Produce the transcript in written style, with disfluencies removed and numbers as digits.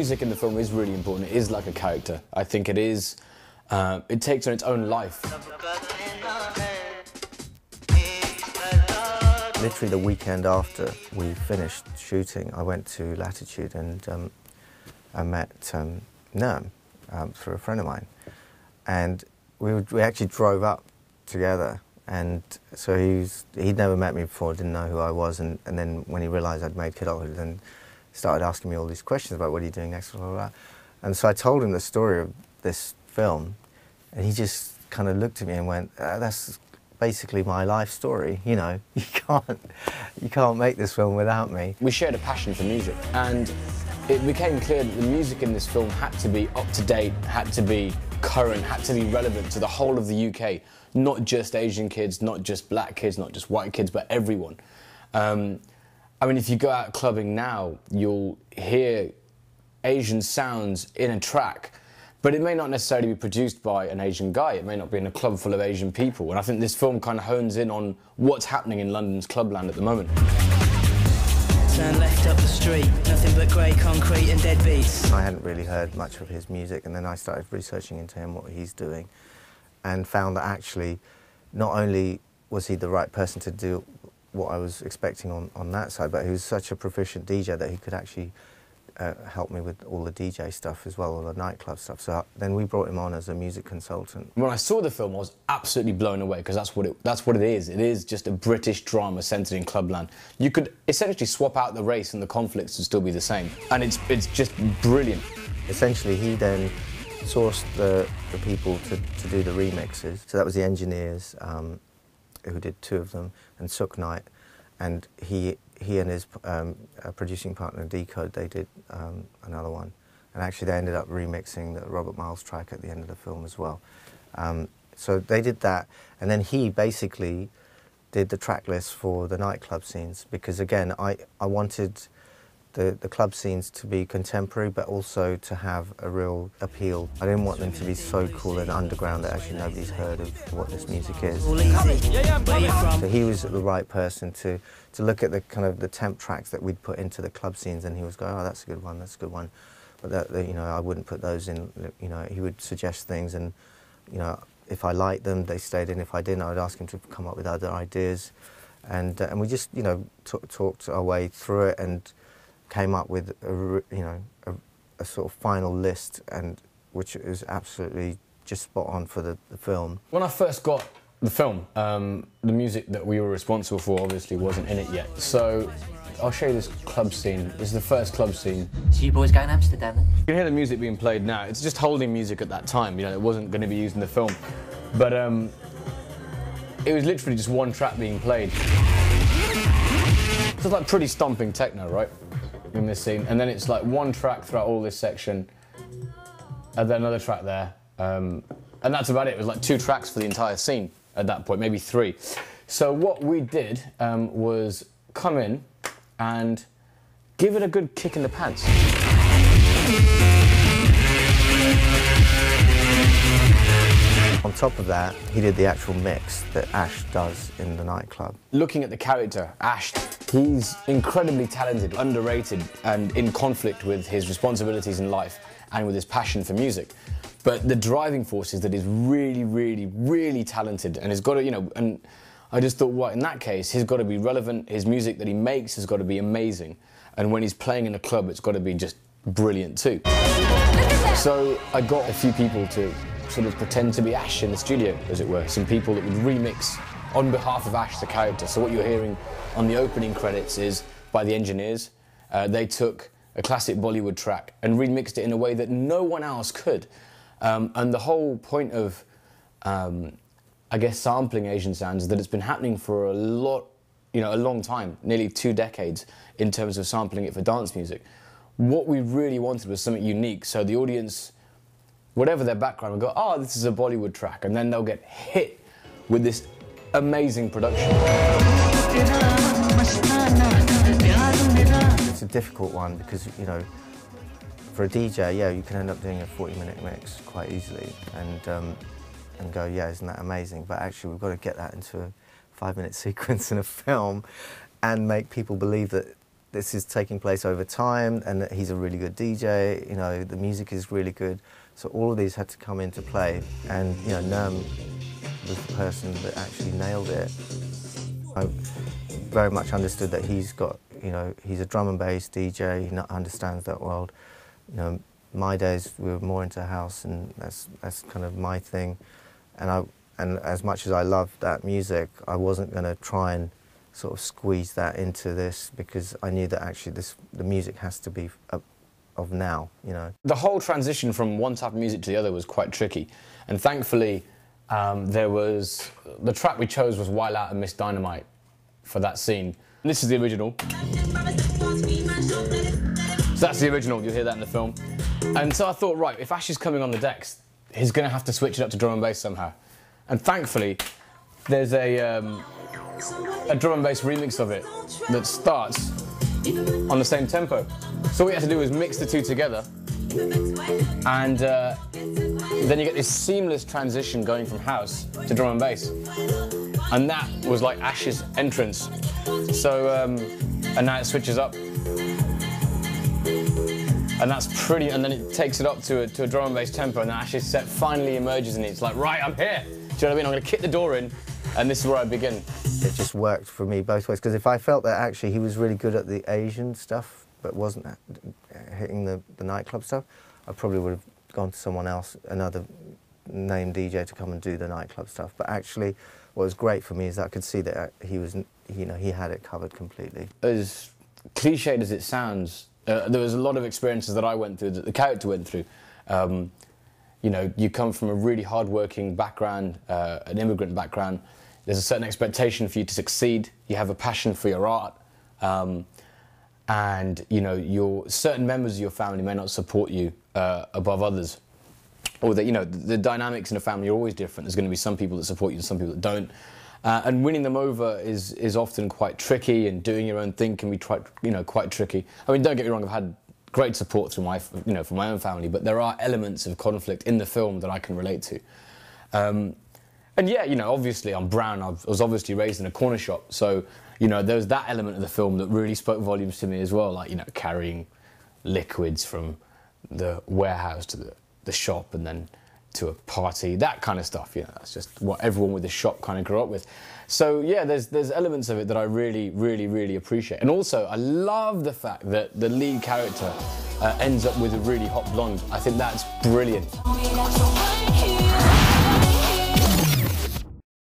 music in the film is really important. It is like a character. I think it is. It takes on its own life. Literally the weekend after we finished shooting, I went to Latitude and I met Nerm through a friend of mine. And we actually drove up together. And so he'd never met me before, didn't know who I was. And then when he realised I'd made Kidulthood, then started asking me all these questions about what are you doing next, blah, blah, blah. And so I told him the story of this film. And he just kind of looked at me and went, that's basically my life story, you know, you can't make this film without me. We shared a passion for music, and it became clear that the music in this film had to be up to date, had to be current, had to be relevant to the whole of the UK, not just Asian kids, not just black kids, not just white kids, but everyone. I mean, if you go out clubbing now, you'll hear Asian sounds in a track, but it may not necessarily be produced by an Asian guy. It may not be in a club full of Asian people. And I think this film kind of hones in on what's happening in London's clubland at the moment. Turn left up the street, nothing but grey concrete and dead beats. I hadn't really heard much of his music, and then I started researching into him, what he's doing, and found that actually not only was he the right person to do what I was expecting on that side, but he was such a proficient DJ that he could actually help me with all the DJ stuff as well, all the nightclub stuff. So then we brought him on as a music consultant. When I saw the film, I was absolutely blown away, because that's what it is. It is just a British drama centred in clubland. You could essentially swap out the race and the conflicts would still be the same. And it's just brilliant. Essentially, he then sourced the people to do the remixes. So that was the engineers, who did 2 of them, and Sook Knight, and he and his producing partner Decode, they did another one, and actually they ended up remixing the Robert Miles track at the end of the film as well. So they did that, and then he basically did the track list for the nightclub scenes, because again I wanted the club scenes to be contemporary, but also to have a real appeal. I didn't want them to be so cool and underground that actually nobody's heard of what this music is. So he was the right person to look at the kind of the temp tracks that we'd put into the club scenes, and he was going, oh, that's a good one, that's a good one. But that, you know, I wouldn't put those in. You know, he would suggest things, and you know, if I liked them, they stayed in. If I didn't, I'd ask him to come up with other ideas, and we just, you know, talked our way through it and came up with a sort of final list, and which is absolutely just spot on for the film. When I first got the film, the music that we were responsible for obviously wasn't in it yet. So I'll show you this club scene. This is the first club scene. So you boys going to Amsterdam then? You can hear the music being played now. It's just holding music at that time, you know, it wasn't going to be used in the film. But it was literally just one track being played. So it's like pretty stomping techno, right? In this scene, and then it's like one track throughout all this section, and then another track there, and that's about it. It was like 2 tracks for the entire scene at that point, maybe 3. So what we did was come in and give it a good kick in the pants. On top of that, he did the actual mix that Ash does in the nightclub. Looking at the character, Ash, he's incredibly talented, underrated, and in conflict with his responsibilities in life and with his passion for music. But the driving force is that he's really, really, really talented, and he's got to, you know, and I just thought, well, in that case, he's got to be relevant, his music that he makes has got to be amazing, and when he's playing in a club, it's got to be just brilliant too. So I got a few people to sort of pretend to be Ash in the studio, as it were. Some people that would remix on behalf of Ash, the character. So what you're hearing on the opening credits is by the engineers. They took a classic Bollywood track and remixed it in a way that no one else could. And the whole point of, I guess, sampling Asian sounds is that it's been happening for a long time, nearly 2 decades, in terms of sampling it for dance music. What we really wanted was something unique, so the audience, whatever their background, would go, oh, this is a Bollywood track, and then they'll get hit with this amazing production. It's a difficult one because, you know, for a DJ, yeah, you can end up doing a 40-minute mix quite easily and go, yeah, isn't that amazing? But actually, we've got to get that into a 5-minute sequence in a film and make people believe that this is taking place over time, and that he's a really good DJ. You know, the music is really good. So all of these had to come into play, and you know, Nerm was the person that actually nailed it. I very much understood that he's got, you know, he's a drum and bass DJ. He understands that world. You know, my days we were more into house, and that's kind of my thing. And as much as I loved that music, I wasn't going to try and sort of squeeze that into this, because I knew that actually the music has to be of now, you know. The whole transition from one type of music to the other was quite tricky, and thankfully there was, the track we chose was Wild Out and Miss Dynamite for that scene. And this is the original. So that's the original, you'll hear that in the film. And so I thought, right, if Ash is coming on the decks, he's going to have to switch it up to drum and bass somehow. And thankfully, there's a drum and bass remix of it that starts on the same tempo. So what we had to do was mix the two together, and then you get this seamless transition going from house to drum and bass. And that was like Ash's entrance. So, and now it switches up. And that's pretty, and then it takes it up to a drum and bass tempo, and Ash's set finally emerges, and it's like, right, I'm here. Do you know what I mean? I'm going to kick the door in, and this is where I begin. It just worked for me both ways, because if I felt that actually he was really good at the Asian stuff, but wasn't hitting the nightclub stuff, I probably would have gone to someone else, another named DJ, to come and do the nightclub stuff. But actually, what was great for me is that I could see that he was, you know, he had it covered completely. As cliched as it sounds, there was a lot of experiences that I went through, that the character went through. You know, you come from a really hard-working background, an immigrant background. There's a certain expectation for you to succeed. You have a passion for your art. And, you know, certain members of your family may not support you above others. Or that, you know, the dynamics in a family are always different. There's going to be some people that support you and some people that don't. And winning them over is often quite tricky, and doing your own thing can be quite tricky. I mean, don't get me wrong, I've had great support through from my own family, but there are elements of conflict in the film that I can relate to. And yeah, you know, obviously I'm brown. I was obviously raised in a corner shop, so you know, there was that element of the film that really spoke volumes to me as well, like, you know, carrying liquids from the warehouse to the shop and then to a party, that kind of stuff. You know, that's just what everyone with the shop kind of grew up with. So yeah, there's elements of it that I really, really, really appreciate. And also, I love the fact that the lead character ends up with a really hot blonde. I think that's brilliant.